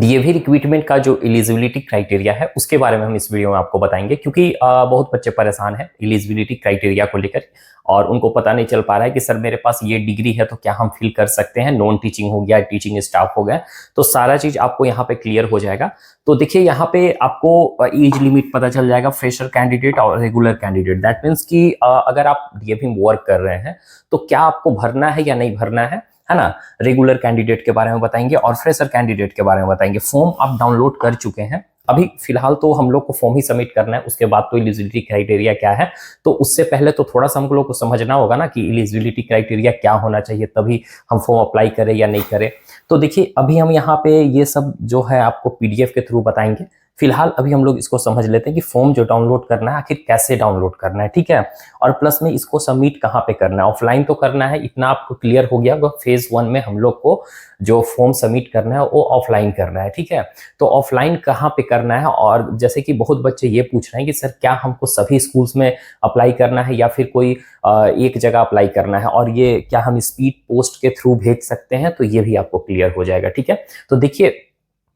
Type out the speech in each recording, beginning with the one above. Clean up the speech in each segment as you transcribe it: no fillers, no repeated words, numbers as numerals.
DAV recruitment का जो eligibility criteria है उसके बारे में हम इस वीडियो में आपको बताएंगे, क्योंकि बहुत बच्चे परेशान हैं एलिजिबिलिटी क्राइटेरिया को लेकर और उनको पता नहीं चल पा रहा है कि सर मेरे पास ये डिग्री है तो क्या हम फिल कर सकते हैं, नॉन टीचिंग हो गया, टीचिंग स्टाफ हो गया, तो सारा चीज आपको यहाँ पे क्लियर हो जाएगा। तो देखिए यहाँ पे आपको एज लिमिट पता चल जाएगा, फ्रेशर कैंडिडेट और रेगुलर कैंडिडेट। दैट मीन्स कि अगर आप डीएवी में वर्क कर रहे हैं तो क्या आपको भरना है या नहीं भरना है ना। रेगुलर कैंडिडेट के बारे में बताएंगे और फ्रेशर कैंडिडेट के बारे में बताएंगे। फॉर्म आप डाउनलोड कर चुके हैं, अभी फिलहाल तो हम लोग को फॉर्म ही सबमिट करना है, उसके बाद तो एलिजिबिलिटी क्राइटेरिया क्या है, तो उससे पहले तो थोड़ा सा हम लोग को समझना होगा ना कि एलिजिबिलिटी क्राइटेरिया क्या होना चाहिए, तभी हम फॉर्म अप्लाई करें या नहीं करें। तो देखिए अभी हम यहाँ पे ये सब जो है आपको पीडीएफ के थ्रू बताएंगे। फिलहाल अभी हम लोग इसको समझ लेते हैं कि फॉर्म जो डाउनलोड करना है आखिर कैसे डाउनलोड करना है, ठीक है। और प्लस में इसको सबमिट कहाँ पे करना है, ऑफलाइन तो करना है, इतना आपको क्लियर हो गया। फेज 1 में हम लोग को जो फॉर्म सबमिट करना है वो ऑफलाइन करना है, ठीक है। तो ऑफलाइन कहाँ पे करना है, और जैसे कि बहुत बच्चे ये पूछ रहे हैं कि सर क्या हमको सभी स्कूल्स में अप्लाई करना है या फिर कोई एक जगह अप्लाई करना है, और ये क्या हम स्पीड पोस्ट के थ्रू भेज सकते हैं, तो ये भी आपको क्लियर हो जाएगा, ठीक है। तो देखिए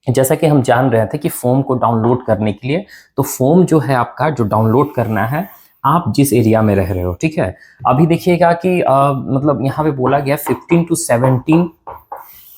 जैसा कि हम जान रहे थे कि फॉर्म को डाउनलोड करने के लिए, तो फॉर्म जो है आपका जो डाउनलोड करना है आप जिस एरिया में रह रहे हो, ठीक है। अभी देखिएगा कि मतलब यहाँ पे बोला गया 15 to 17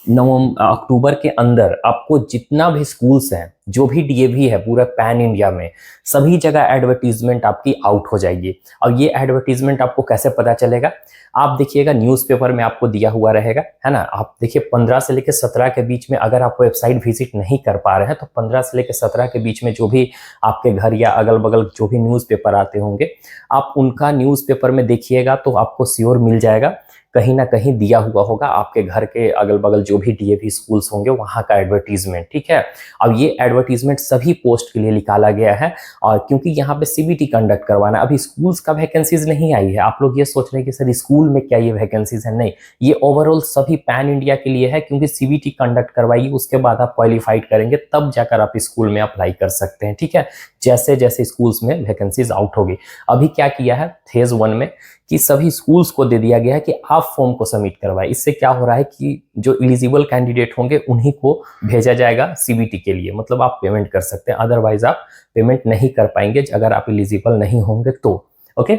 अक्टूबर के अंदर आपको जितना भी स्कूल्स हैं, जो भी डीएवी है पूरा पैन इंडिया में, सभी जगह एडवर्टीजमेंट आपकी आउट हो जाएगी। और ये एडवर्टीजमेंट आपको कैसे पता चलेगा, आप देखिएगा न्यूज़पेपर में आपको दिया हुआ रहेगा, है ना। आप देखिए 15 से लेकर 17 के बीच में अगर आप वेबसाइट विजिट नहीं कर पा रहे हैं तो 15 से लेकर 17 के बीच में जो भी आपके घर या अगल बगल जो भी न्यूज़पेपर आते होंगे, आप उनका न्यूज़पेपर में देखिएगा तो आपको श्योर मिल जाएगा, कहीं ना कहीं दिया हुआ होगा आपके घर के अगल बगल जो भी डीएवी स्कूल्स होंगे वहां का एडवर्टीजमेंट, ठीक है। अब ये एडवर्टीजमेंट सभी पोस्ट के लिए निकाला गया है, और क्योंकि यहाँ पे सीबीटी कंडक्ट करवाना, अभी स्कूल्स का वैकेंसीज नहीं आई है। आप लोग ये सोच रहे हैं कि सर स्कूल में क्या ये वैकेंसीज है, नहीं, ये ओवरऑल सभी पैन इंडिया के लिए है, क्योंकि सीबीटी कंडक्ट करवाइए, उसके बाद आप क्वालिफाइड करेंगे तब जाकर आप स्कूल में अप्लाई कर सकते हैं, ठीक है। जैसे जैसे स्कूल्स में वैकेंसीज आउट होगी, अभी क्या किया है फेज 1 में कि सभी स्कूल्स को दे दिया गया है कि आप फॉर्म को सबमिट करवाएं। इससे क्या हो रहा है कि जो एलिजिबल कैंडिडेट होंगे उन्हीं को भेजा जाएगा सीबीटी के लिए, मतलब आप पेमेंट कर सकते हैं, अदरवाइज आप पेमेंट नहीं कर पाएंगे अगर आप एलिजिबल नहीं होंगे तो। ओके,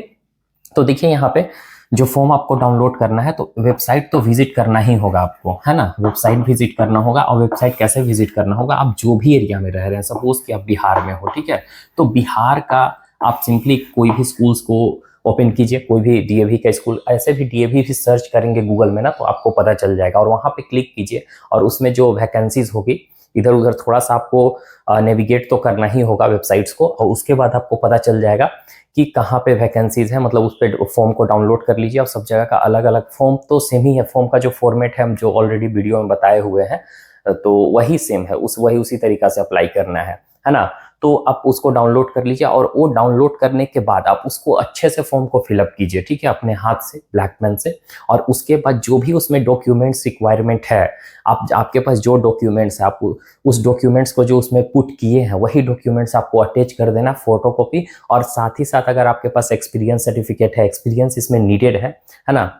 तो देखिए यहाँ पे जो फॉर्म आपको डाउनलोड करना है तो वेबसाइट तो विजिट करना ही होगा आपको, है ना। वेबसाइट विजिट करना होगा, और वेबसाइट कैसे विजिट करना होगा, आप जो भी एरिया में रह रहे हैं, सपोज कि आप बिहार में हो, ठीक है, तो बिहार का आप सिंपली कोई भी स्कूल्स को ओपन कीजिए, कोई भी डीएवी का स्कूल, ऐसे भी डीएवी भी सर्च करेंगे गूगल में ना तो आपको पता चल जाएगा, और वहां पे क्लिक कीजिए और उसमें जो वैकेंसीज होगी इधर उधर थोड़ा सा आपको नेविगेट तो करना ही होगा वेबसाइट्स को, और उसके बाद आपको पता चल जाएगा कि कहाँ पे वैकेंसीज है, मतलब उस पर फॉर्म को डाउनलोड कर लीजिए। और सब जगह का अलग अलग फॉर्म तो सेम ही है, फॉर्म का जो फॉर्मेट है हम जो ऑलरेडी वीडियो में बताए हुए हैं तो वही सेम है, वही उसी तरीका से अप्लाई करना है ना। तो आप उसको डाउनलोड कर लीजिए, और वो डाउनलोड करने के बाद आप उसको अच्छे से फॉर्म को फिलअप कीजिए, ठीक है, अपने हाथ से ब्लैक पेन से। और उसके बाद जो भी उसमें डॉक्यूमेंट्स रिक्वायरमेंट है, आपके पास जो डॉक्यूमेंट्स है, आप उस डॉक्यूमेंट्स को जो उसमें पुट किए हैं वही डॉक्यूमेंट्स आपको अटैच कर देना, फोटोकॉपी। और साथ ही साथ अगर आपके पास एक्सपीरियंस सर्टिफिकेट है, एक्सपीरियंस इसमें नीडेड है ना।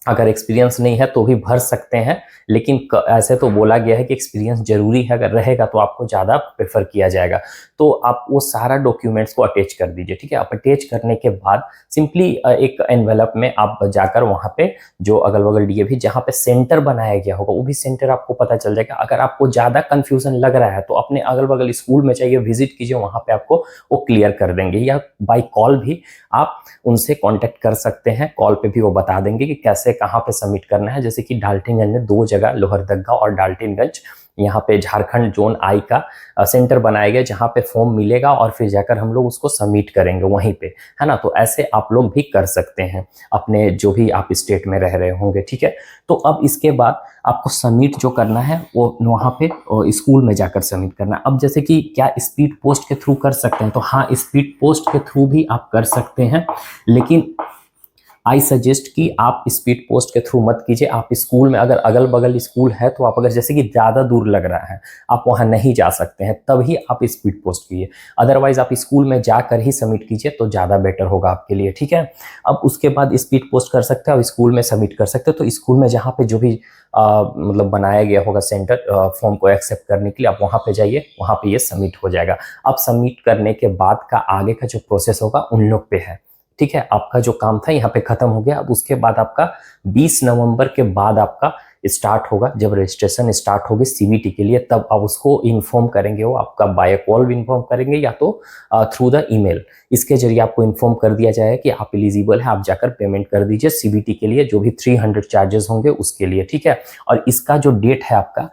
अगर एक्सपीरियंस नहीं है तो भी भर सकते हैं, लेकिन ऐसे तो बोला गया है कि एक्सपीरियंस जरूरी है, अगर रहेगा तो आपको ज़्यादा प्रेफर किया जाएगा। तो आप वो सारा डॉक्यूमेंट्स को अटैच कर दीजिए, ठीक है। आप अटैच करने के बाद सिंपली एक एनवेलप में आप जाकर वहाँ पे जो अगल बगल डीएवी जहाँ पे सेंटर बनाया गया होगा वो भी सेंटर आपको पता चल जाएगा। अगर आपको ज़्यादा कन्फ्यूजन लग रहा है तो अपने अगल बगल स्कूल में चाहिए विजिट कीजिए, वहाँ पे आपको वो क्लियर कर देंगे, या बाई कॉल भी आप उनसे कॉन्टेक्ट कर सकते हैं, कॉल पे भी वो बता देंगे कि कैसे कहाँ पे सबमिट करना है। जैसे कि डाल्टनगंज में 2 जगह, लोहरदगा और डाल्टनगंज, यहाँ पे झारखंड जोन आई का सेंटर बनाया गया जहाँ पे फॉर्म मिलेगा, और फिर जाकर हम लोग उसको सबमिट करेंगे वहीं पे, है ना। तो ऐसे आप लोग भी कर सकते हैं अपने जो भी आप स्टेट में रह रहे होंगे, ठीक है। तो अब इसके बाद आपको सबमिट जो करना है वो वहाँ पे स्कूल में जाकर सबमिट करना है। अब जैसे कि क्या स्पीड पोस्ट के थ्रू कर सकते हैं, तो हाँ, स्पीड पोस्ट के थ्रू भी आप कर सकते हैं, लेकिन आई सजेस्ट कि आप स्पीड पोस्ट के थ्रू मत कीजिए। आप स्कूल में, अगर अगल बगल स्कूल है तो आप, अगर जैसे कि ज़्यादा दूर लग रहा है, आप वहाँ नहीं जा सकते हैं, तभी आप स्पीड पोस्ट कीजिए। अदरवाइज आप स्कूल में जाकर ही सबमिट कीजिए तो ज़्यादा बेटर होगा आपके लिए, ठीक है। अब उसके बाद स्पीड पोस्ट कर सकते हैं और स्कूल में सबमिट कर सकते हैं। तो स्कूल में जहाँ पे जो भी मतलब बनाया गया होगा सेंटर फॉर्म को एक्सेप्ट करने के लिए, आप वहाँ पे जाइए, वहाँ पे ये सबमिट हो जाएगा। अब सबमिट करने के बाद का आगे का जो प्रोसेस होगा उन लोग पे है, ठीक है। आपका जो काम था यहाँ पे खत्म हो गया। अब उसके बाद आपका 20 नवंबर के बाद आपका स्टार्ट होगा, जब रजिस्ट्रेशन स्टार्ट होगी सीबीटी के लिए, तब आप उसको इन्फॉर्म करेंगे, वो आपका बाय कॉल इन्फॉर्म करेंगे या तो थ्रू द ईमेल। इसके जरिए आपको इन्फॉर्म कर दिया जाएगा कि आप एलिजिबल है, आप जाकर पेमेंट कर दीजिए सीबीटी के लिए, जो भी 300 चार्जेस होंगे उसके लिए, ठीक है। और इसका जो डेट है आपका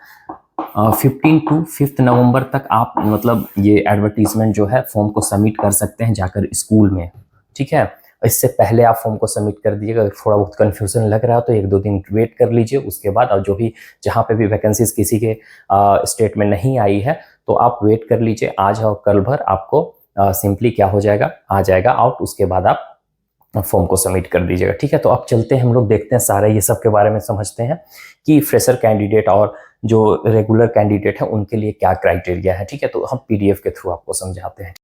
15 टू 5 नवंबर तक आप मतलब ये एडवर्टीजमेंट जो है फॉर्म को सबमिट कर सकते हैं जाकर स्कूल में, ठीक है। इससे पहले आप फॉर्म को सबमिट कर दीजिएगा। अगर थोड़ा बहुत कन्फ्यूजन लग रहा है तो 1-2 दिन वेट कर लीजिए। उसके बाद और जो भी जहाँ पे भी वैकेंसीज किसी के स्टेट में नहीं आई है तो आप वेट कर लीजिए। आज और कल भर आपको सिंपली क्या हो जाएगा, आ जाएगा आउट। उसके बाद आप फॉर्म को सबमिट कर दीजिएगा, ठीक है। तो अब चलते हैं, हम लोग देखते हैं सारे ये सब के बारे में समझते हैं कि फ्रेशर कैंडिडेट और जो रेगुलर कैंडिडेट है उनके लिए क्या क्राइटेरिया है, ठीक है। तो हम पीडीएफ के थ्रू आपको समझाते हैं।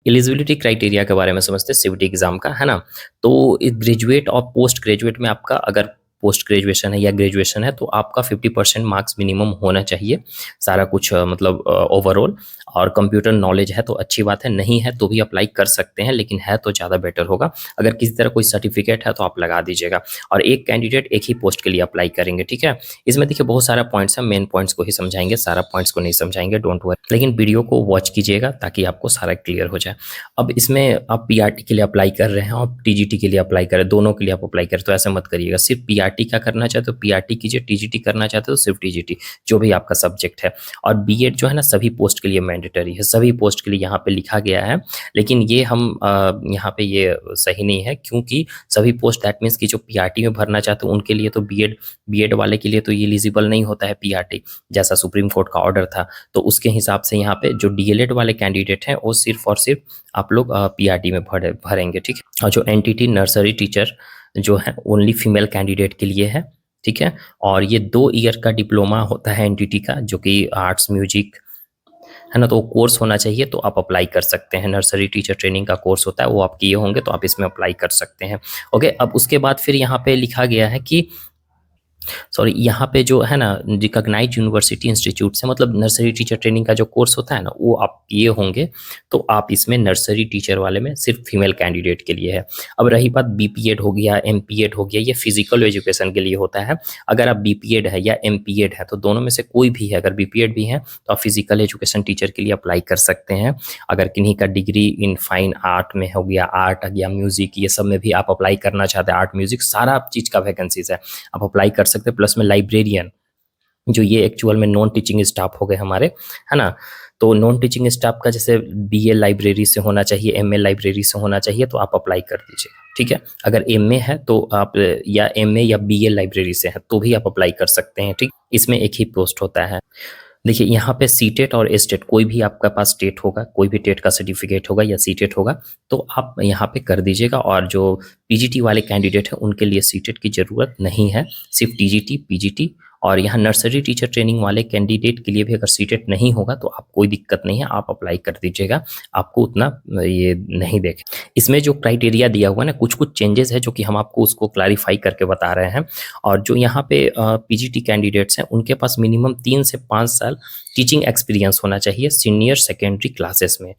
एलिजिबिलिटी क्राइटेरिया के बारे में समझते हैं सीबीटी एग्जाम का, है ना। तो ग्रेजुएट और पोस्ट ग्रेजुएट में आपका अगर पोस्ट ग्रेजुएशन है या ग्रेजुएशन है तो आपका 50% मार्क्स मिनिमम होना चाहिए, सारा कुछ मतलब ओवरऑल। और कंप्यूटर नॉलेज है तो अच्छी बात है, नहीं है तो भी अप्लाई कर सकते हैं, लेकिन है तो ज़्यादा बेटर होगा। अगर किसी तरह कोई सर्टिफिकेट है तो आप लगा दीजिएगा। और एक कैंडिडेट एक ही पोस्ट के लिए अप्लाई करेंगे, ठीक है। इसमें देखिए बहुत सारा पॉइंट्स हैं, मेन पॉइंट्स को ही समझाएंगे, सारा पॉइंट्स को नहीं समझाएंगे, डोंट वरी, लेकिन वीडियो को वॉच कीजिएगा ताकि आपको सारा क्लियर हो जाए। अब इसमें आप पीआरटी के लिए अप्लाई कर रहे हैं और टीजीटी के लिए अप्लाई कर रहे हैं, दोनों के लिए आप अप्लाई करें तो ऐसा मत करिएगा। सिर्फ पीआरटी का करना चाहते हो पीआरटी कीजिए, टीजीटी करना चाहते हो सिर्फ टीजीटी, जो भी आपका सब्जेक्ट है। और बीएड जो है ना सभी पोस्ट के लिए मैंडेटरी है, सभी पोस्ट के लिए यहाँ पे लिखा गया है। लेकिन ये हम यहाँ पे ये सही नहीं है, क्योंकि सभी पोस्ट दैट मीन्स कि जो पीआरटी में भरना चाहते हो उनके लिए तो बीएड वाले के लिए तो ये एलिजिबल नहीं होता है पीआरटी, जैसा सुप्रीम कोर्ट का ऑर्डर था। तो उसके हिसाब से यहाँ पे जो डीएलएड वाले कैंडिडेट हैं वो सिर्फ और सिर्फ आप लोग पीआरटी में भरेंगे, ठीक है। और जो एनटीटी नर्सरी टीचर जो है ओनली फीमेल कैंडिडेट के लिए है, ठीक है। और ये 2 ईयर का डिप्लोमा होता है एनटीटी का, जो कि आर्ट्स म्यूजिक है ना, तो कोर्स होना चाहिए तो आप अप्लाई कर सकते हैं। नर्सरी टीचर ट्रेनिंग का कोर्स होता है, वो आप किए होंगे तो आप इसमें अप्लाई कर सकते हैं। ओके, अब उसके बाद फिर यहाँ पे लिखा गया है कि सॉरी, यहाँ पे जो है ना रिकॉग्नाइज यूनिवर्सिटी इंस्टीट्यूट से, मतलब नर्सरी टीचर ट्रेनिंग का जो कोर्स होता है ना वो आप किए होंगे तो आप इसमें नर्सरी टीचर वाले में सिर्फ फीमेल कैंडिडेट के लिए है। अब रही बात बीपीएड हो गया, एमपीएड हो गया, ये फिजिकल एजुकेशन के लिए होता है। अगर आप बीपीएड है या एमपीएड है तो दोनों में से कोई भी है, अगर बीपीएड भी है तो आप फिजिकल एजुकेशन टीचर के लिए अप्लाई कर सकते हैं। अगर किन्हीं का डिग्री इन फाइन आर्ट में हो गया, आर्ट या म्यूजिक, ये सब में भी आप अप्लाई करना चाहते हैं, आर्ट म्यूजिक सारा चीज़ का वैकेंसीज है, आप अप्लाई कर सकते हैं। प्लस में लाइब्रेरियन, जो ये एक्चुअल में नॉन टीचिंग स्टाफ हो गए हमारे, है ना। तो नॉन टीचिंग स्टाफ का जैसे बीए लाइब्रेरी से होना चाहिए, एमए लाइब्रेरी से होना चाहिए, तो आप अप्लाई कर दीजिए, ठीक है। अगर एमए है तो आप, या एमए या बीए लाइब्रेरी से है तो भी आप अप्लाई कर सकते हैं, ठीक। इसमें एक ही पोस्ट होता है। देखिए यहाँ पे सीटेट और एस्टेट, कोई भी आपका पास स्टेट होगा, कोई भी टेट का सर्टिफिकेट होगा या सीटेट होगा तो आप यहाँ पे कर दीजिएगा। और जो पीजीटी वाले कैंडिडेट हैं उनके लिए सीटेट की ज़रूरत नहीं है, सिर्फ टीजीटी पीजीटी। और यहाँ नर्सरी टीचर ट्रेनिंग वाले कैंडिडेट के लिए भी अगर सीटेट नहीं होगा तो आप कोई दिक्कत नहीं है, आप अप्लाई कर दीजिएगा, आपको उतना ये नहीं देखे। इसमें जो क्राइटेरिया दिया हुआ है ना, कुछ कुछ चेंजेस है जो कि हम आपको उसको क्लैरिफाई करके बता रहे हैं। और जो यहाँ पे पीजीटी कैंडिडेट्स हैं उनके पास मिनिमम 3 से 5 साल टीचिंग एक्सपीरियंस होना चाहिए सीनियर सेकेंडरी क्लासेस में।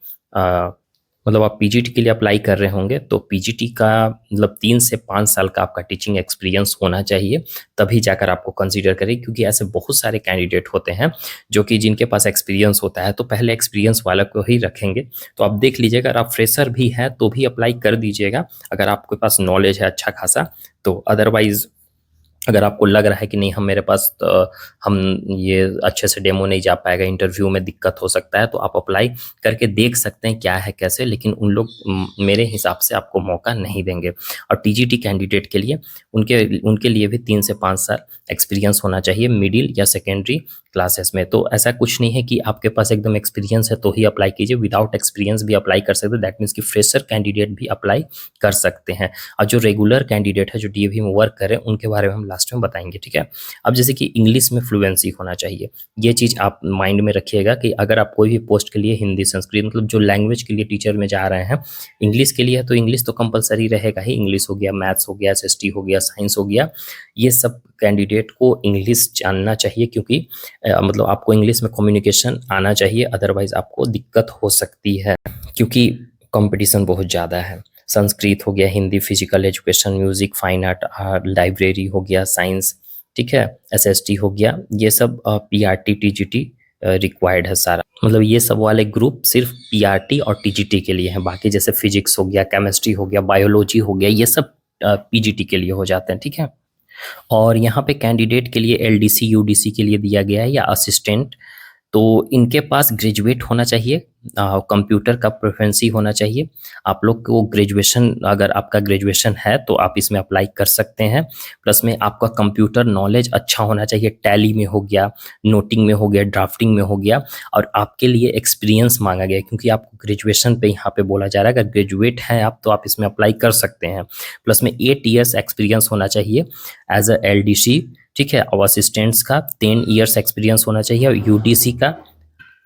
मतलब आप पीजीटी के लिए अप्लाई कर रहे होंगे तो पीजीटी का मतलब 3 से 5 साल का आपका टीचिंग एक्सपीरियंस होना चाहिए, तभी जाकर आपको कंसीडर करें। क्योंकि ऐसे बहुत सारे कैंडिडेट होते हैं जो कि जिनके पास एक्सपीरियंस होता है तो पहले एक्सपीरियंस वाला को ही रखेंगे। तो आप देख लीजिएगा, अगर आप फ्रेशर भी हैं तो भी अप्लाई कर दीजिएगा अगर आपके पास नॉलेज है अच्छा खासा। तो अदरवाइज अगर आपको लग रहा है कि नहीं हम मेरे पास हम ये अच्छे से डेमो नहीं जा पाएगा, इंटरव्यू में दिक्कत हो सकता है, तो आप अप्लाई करके देख सकते हैं क्या है कैसे, लेकिन उन लोग मेरे हिसाब से आपको मौका नहीं देंगे। और टीजीटी कैंडिडेट के लिए उनके लिए भी 3 से 5 साल एक्सपीरियंस होना चाहिए मिडिल या सेकेंडरी क्लासेस में। तो ऐसा कुछ नहीं है कि आपके पास एकदम एक्सपीरियंस है तो ही अप्लाई कीजिए, विदाउट एक्सपीरियंस भी अप्लाई कर सकते हैं। दैट मीन्स कि फ्रेशर कैंडिडेट भी अप्लाई कर सकते हैं। और जो रेगुलर कैंडिडेट है जो डीएवी में वर्क करें उनके बारे में हम लास्ट में बताएंगे, ठीक है। अब जैसे कि इंग्लिश में फ्लुएंसी होना चाहिए, ये चीज़ आप माइंड में रखिएगा कि अगर आप कोई भी पोस्ट के लिए हिंदी संस्कृत मतलब जो लैंग्वेज के लिए टीचर में जा रहे हैं, इंग्लिश के लिए है तो इंग्लिश तो कंपलसरी रहेगा ही। इंग्लिश हो गया, मैथ्स हो गया, एसएसटी हो गया, साइंस हो गया, ये सब कैंडिडेट को इंग्लिश जानना चाहिए, क्योंकि मतलब आपको इंग्लिश में कम्युनिकेशन आना चाहिए, अदरवाइज आपको दिक्कत हो सकती है क्योंकि कंपटीशन बहुत ज़्यादा है। संस्कृत हो गया, Hindi, physical education, music, fine art, library हो गया, साइंस, ठीक है, एसएसटी हो गया, ये सब पीआरटी टीजीटी रिक्वायर्ड है सारा। मतलब ये सब वाले ग्रुप सिर्फ पीआरटी और टीजीटी के लिए हैं। बाकी जैसे फिजिक्स हो गया, केमिस्ट्री हो गया, बायोलॉजी हो गया, ये सब पीजीटी के लिए हो जाते हैं, ठीक है। और यहाँ पे कैंडिडेट के लिए एलडीसी यूडीसी के लिए दिया गया है या असिस्टेंट, तो इनके पास ग्रेजुएट होना चाहिए, कंप्यूटर का प्रेफरेंसी होना चाहिए। आप लोग को ग्रेजुएशन, अगर आपका ग्रेजुएशन है तो आप इसमें अप्लाई कर सकते हैं। प्लस में आपका कंप्यूटर नॉलेज अच्छा होना चाहिए, टैली में हो गया, नोटिंग में हो गया, ड्राफ्टिंग में हो गया। और आपके लिए एक्सपीरियंस मांगा गया है क्योंकि आपको ग्रेजुएशन पे यहाँ पे बोला जा रहा है, अगर ग्रेजुएट हैं आप तो आप इसमें अप्लाई कर सकते हैं। प्लस में 8 ईयर्स एक्सपीरियंस होना चाहिए एज अ एलडीसी, ठीक है। और असिस्टेंट्स का 10 ईयर्स एक्सपीरियंस होना चाहिए, और यूडीसी का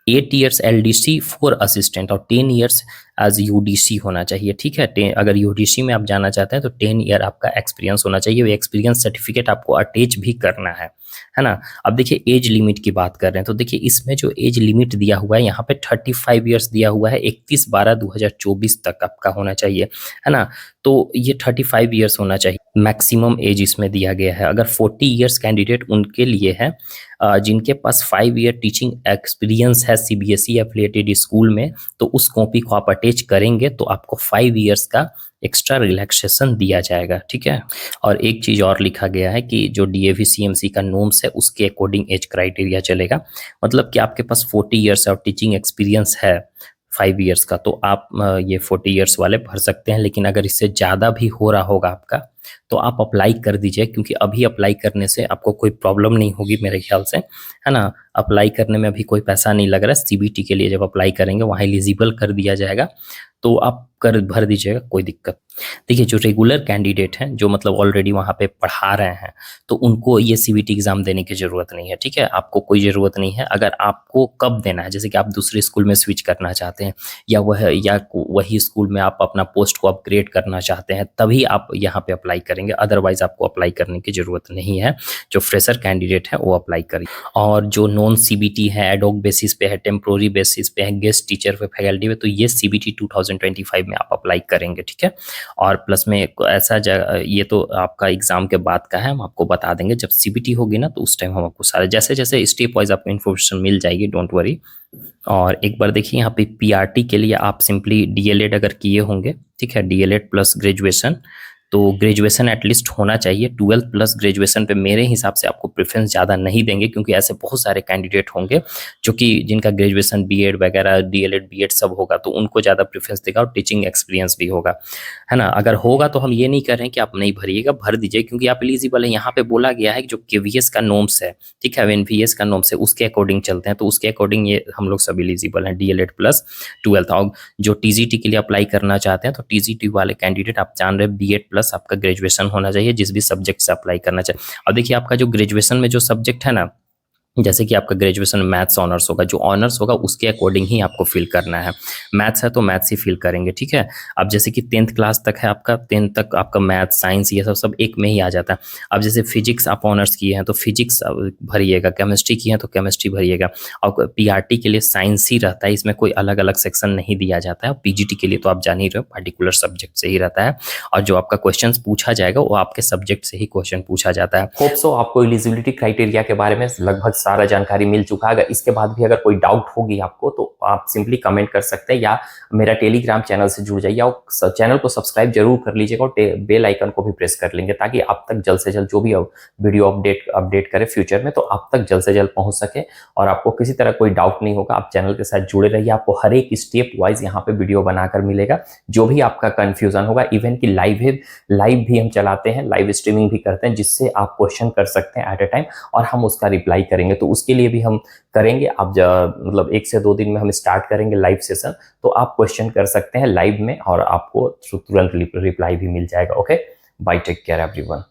8 ईयर्स एलडीसी फॉर असिस्टेंट और 10 ईयर्स एज यूडीसी होना चाहिए, ठीक है। अगर यूडीसी में आप जाना चाहते हैं तो 10 ईयर आपका एक्सपीरियंस होना चाहिए। वो एक्सपीरियंस सर्टिफिकेट आपको अटैच भी करना है ना। अब देखिए एज लिमिट की बात कर रहे हैं तो देखिए इसमें जो एज लिमिट दिया हुआ है यहाँ पे 35 ईयर्स दिया हुआ है, 31/12/2024 तक आपका होना चाहिए, है ना। तो ये 35 ईयर्स होना चाहिए, मैक्सिमम एज इसमें दिया गया है। अगर 40 ईयर्स कैंडिडेट उनके लिए है जिनके पास 5 ईयर टीचिंग एक्सपीरियंस है सीबीएसई एफिलिएटेड स्कूल में, तो उस कॉपी को आप अटैच करेंगे तो आपको 5 ईयर्स का एक्स्ट्रा रिलैक्सेशन दिया जाएगा, ठीक है। और एक चीज़ और लिखा गया है कि जो डीएवी सीएमसी का नॉर्म्स है उसके अकॉर्डिंग एज क्राइटेरिया चलेगा। मतलब कि आपके पास 40 ईयर्स और टीचिंग एक्सपीरियंस है 5 ईयर्स का तो आप ये 40 ईयर्स वाले भर सकते हैं। लेकिन अगर इससे ज़्यादा भी हो रहा होगा आपका तो आप अप्लाई कर दीजिए, क्योंकि अभी अप्लाई करने से आपको कोई प्रॉब्लम नहीं होगी मेरे ख्याल से, है ना। अप्लाई करने में अभी कोई पैसा नहीं लग रहा है। सीबीटी के लिए जब अप्लाई करेंगे वहाँ एलिजिबल कर दिया जाएगा तो आप कर भर दीजिएगा, कोई दिक्कत। देखिए जो रेगुलर कैंडिडेट हैं जो मतलब ऑलरेडी वहाँ पे पढ़ा रहे हैं तो उनको ये सीबीटी एग्जाम देने की ज़रूरत नहीं है, ठीक है। आपको कोई ज़रूरत नहीं है। अगर आपको कब देना है, जैसे कि आप दूसरे स्कूल में स्विच करना चाहते हैं या वही स्कूल में आप अपना पोस्ट को अपग्रेड करना चाहते हैं, तभी आप यहाँ पे अप्लाई करेंगे, अदरवाइज आपको अप्लाई करने की ज़रूरत नहीं है। जो फ्रेशर कैंडिडेट है वो अप्लाई करिए। और जो नॉन सीबीटी है, एडॉक बेसिस पे है, टेम्प्रोरी बेसिस पे है, गेस्ट टीचर पे, फैकल्टी पे, तो ये सीबीटी 2025 में आप अप्लाई करेंगे, ठीक है। और प्लस में ऐसा ये तो आपका एग्जाम के बाद का है, हम आपको बता देंगे जब सीबीटी होगी ना तो उस टाइम हम आपको सारे जैसे जैसे स्टेप वाइज आपको इन्फॉर्मेशन मिल जाएगी, डोंट वरी। और एक बार देखिए यहाँ पे पीआरटी के लिए आप सिंपली डीएलएड अगर किए होंगे, ठीक है, डीएलएड प्लस ग्रेजुएशन, तो ग्रेजुएशन एटलीस्ट होना चाहिए। 12th प्लस ग्रेजुएशन पे मेरे हिसाब से आपको प्रेफरेंस ज़्यादा नहीं देंगे, क्योंकि ऐसे बहुत सारे कैंडिडेट होंगे जो कि जिनका ग्रेजुएशन बीएड वगैरह, डीएलएड बीएड सब होगा, तो उनको ज़्यादा प्रेफरेंस देगा और टीचिंग एक्सपीरियंस भी होगा, है ना। अगर होगा तो हम ये नहीं कर रहे हैं कि आप नहीं भरिएगा, भर दीजिए, क्योंकि आप एलिजिबल है। यहाँ पे बोला गया है कि जो केवीएस का नॉर्म्स है, ठीक है, एनवीएस का नॉर्म्स है, उसके अकॉर्डिंग चलते हैं, तो उसके अकॉर्डिंग ये हम लोग सब एलिजिबल हैं, डीएलएड प्लस 12th। और जो टीजीटी के लिए अप्लाई करना चाहते हैं तो टीजीटी वाले कैंडिडेट आप जान रहे हैं बीएड प्लस आपका ग्रेजुएशन होना चाहिए जिस भी सब्जेक्ट से अप्लाई करना चाहिए। अब देखिए आपका जो ग्रेजुएशन में जो सब्जेक्ट है ना, जैसे कि आपका ग्रेजुएशन मैथ्स ऑनर्स होगा, जो ऑनर्स होगा उसके अकॉर्डिंग ही आपको फिल करना है। मैथ्स है तो मैथ्स ही फिल करेंगे, ठीक है। अब जैसे कि 10th क्लास तक है आपका, 10th तक आपका मैथ्स साइंस ये सब एक में ही आ जाता है। अब जैसे फिजिक्स आप ऑनर्स किए हैं तो फिजिक्स भरिएगा, केमिस्ट्री किए हैं तो केमिस्ट्री भरिएगा। और पीआरटी के लिए साइंस ही रहता है, इसमें कोई अलग अलग सेक्शन नहीं दिया जाता है। पीजीटी के लिए तो आप जान ही रहे हो, पार्टिकुलर सब्जेक्ट से ही रहता है, और जो आपका क्वेश्चन पूछा जाएगा वो आपके सब्जेक्ट से ही क्वेश्चन पूछा जाता है। होप सो आपको एलिजिबिलिटी क्राइटेरिया के बारे में लगभग सारा जानकारी मिल चुका है। अगर इसके बाद भी अगर कोई डाउट होगी आपको तो आप सिंपली कमेंट कर सकते हैं, या मेरा टेलीग्राम चैनल से जुड़ जाइए और चैनल को सब्सक्राइब जरूर कर लीजिएगा और बेल आइकन को भी प्रेस कर लेंगे, ताकि आप तक जल्द से जल्द जो भी वीडियो अपडेट करे फ्यूचर में तो आप तक जल्द से जल्द पहुंच सके और आपको किसी तरह कोई डाउट नहीं होगा। आप चैनल के साथ जुड़े रहिए, आपको हर एक स्टेप वाइज यहाँ पे वीडियो बनाकर मिलेगा। जो भी आपका कंफ्यूजन होगा, इवन की लाइव भी हम चलाते हैं, लाइव स्ट्रीमिंग भी करते हैं, जिससे आप क्वेश्चन कर सकते हैं एट ए टाइम और हम उसका रिप्लाई करेंगे। करेंगे, तो उसके लिए भी हम करेंगे। आप मतलब 1 से 2 दिन में हम स्टार्ट करेंगे लाइव सेशन, तो आप क्वेश्चन कर सकते हैं लाइव में और आपको तुरंत रिप्लाई भी मिल जाएगा। Okay, bye, take care everyone.